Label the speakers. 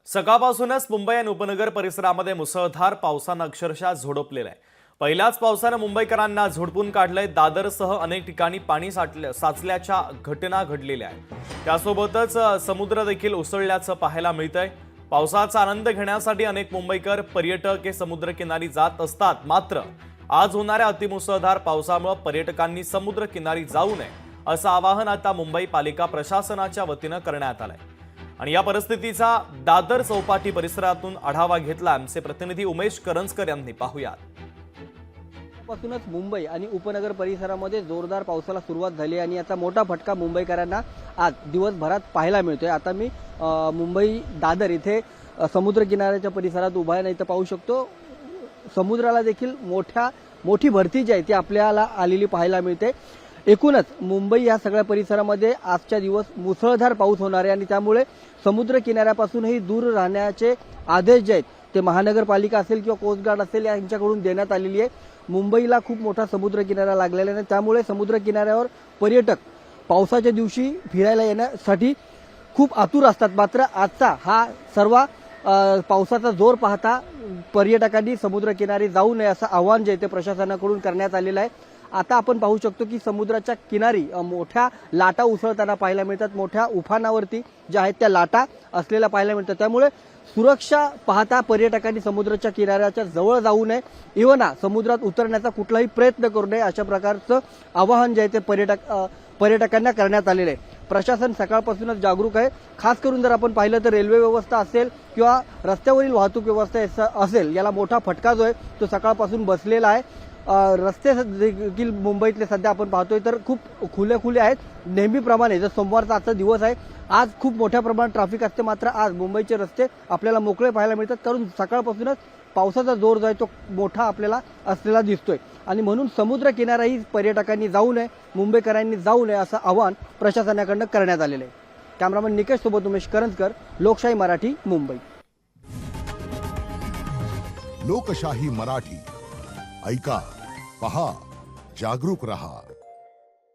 Speaker 1: सकाळपासूनच मुंबई आणि उपनगर परिसरामध्ये मुसळधार पावसानं अक्षरशः झोडपलेलं आहे। पहिल्याच पावसानं मुंबईकरांना झोडपून काढलंय। दादरसह अनेक ठिकाणी पाणी साचल्याच्या घटना घडलेल्या आहेत। त्यासोबतच समुद्र देखील उसळल्याचं पाहायला मिळतंय। पावसाचा आनंद घेण्यासाठी अनेक मुंबईकर पर्यटक हे समुद्रकिनारी जात असतात, मात्र आज होणाऱ्या अतिमुसळधार पावसामुळे पर्यटकांनी समुद्रकिनारी जाऊ नये असं आवाहन आता मुंबई पालिका प्रशासनाच्या वतीनं करण्यात आलंय। आणि या परिस्थितीचा दादर चौपाटी परिसरातून आढावा घेतला आमचे प्रतिनिधी उमेश करंजकर यांनी। पाहूयात।
Speaker 2: पासूनच मुंबई आणि उपनगर परिसरामध्ये जोरदार पावसाला सुरुवात झाली आणि याचा मोठा फटका मुंबईकरांना आज दिवसभरात पाहायला मिळतोय। आता मी मुंबई दादर इथे समुद्र किनाऱ्याच्या परिसरात उभा आहे। नाही तर पाहू शकतो समुद्राला देखील मोठी भरती जी आहे ती आपल्याला आलेली पाहायला मिळते। एकूणच मुंबई या सगळ्या परिसरामध्ये आजच्या दिवस मुसळधार पाऊस होणार आहे आणि त्यामुळे समुद्र किनाऱ्यापासूनही दूर राहण्याचे आदेश जे आहेत ते महानगरपालिका असेल किंवा कोस्ट गार्ड असेल यांच्याकडून देण्यात आलेली आहे। मुंबईला खूप मोठा समुद्र किनारा लागलेला आहे, त्यामुळे समुद्र किनाऱ्यावर पर्यटक पावसाच्या दिवशी फिरायला येण्यासाठी खूप आतुर असतात। मात्र आजचा हा सर्व पावसाचा जोर पाहता पर्यटकांनी समुद्र किनारी जाऊ नये असं आवाहन जे ते प्रशासनाकडून करण्यात आलेलं आहे। आता आपण पाहू शकतो की समुद्राच्या किनारी मोठ्या लाटा उसळताना पाहायला मिळतात। मोठ्या उफाणावरती ज्या आहेत त्या लाटा असलेल्या पाहायला मिळतात, त्यामुळे सुरक्षा पाहता पर्यटकांनी समुद्राच्या किनाऱ्याच्या जवळ जाऊ नये, इव्हन समुद्रात उतरण्याचा कुठलाही प्रयत्न करू नये अशा प्रकारचं आवाहन जे आहे ते पर्यटकांना करण्यात आलेलं आहे। प्रशासन सकाळपासूनच जागरूक आहे। खास करून जर आपण पाहिलं तर रेल्वे व्यवस्था असेल किंवा रस्त्यावरील वाहतूक व्यवस्था असेल, याला मोठा फटका जो आहे तो सकाळपासून बसलेला आहे। रस्ते देखील मुंबईतले सध्या आपण पाहतोय तर खूप खुले आहेत। नेहमीप्रमाणे जर सोमवारचा आजचा दिवस आहे, आज खूप मोठ्या प्रमाणात ट्रॅफिक असते, मात्र आज मुंबईचे रस्ते आपल्याला मोकळे पाहायला मिळतात, कारण सकाळपासूनच पावसाचा जोर जो आहे तो मोठा आपल्याला असलेला दिसतोय आणि म्हणून समुद्र किनाराही पर्यटकांनी जाऊ नये, मुंबईकरांनी जाऊ नये असं आवाहन प्रशासनाकडून करण्यात आलेलं आहे। कॅमेरामन निकेश सोबत उमेश करंजकर, लोकशाही मराठी, मुंबई।
Speaker 3: लोकशाही मराठी ऐका, पहा, जागरूक रहा।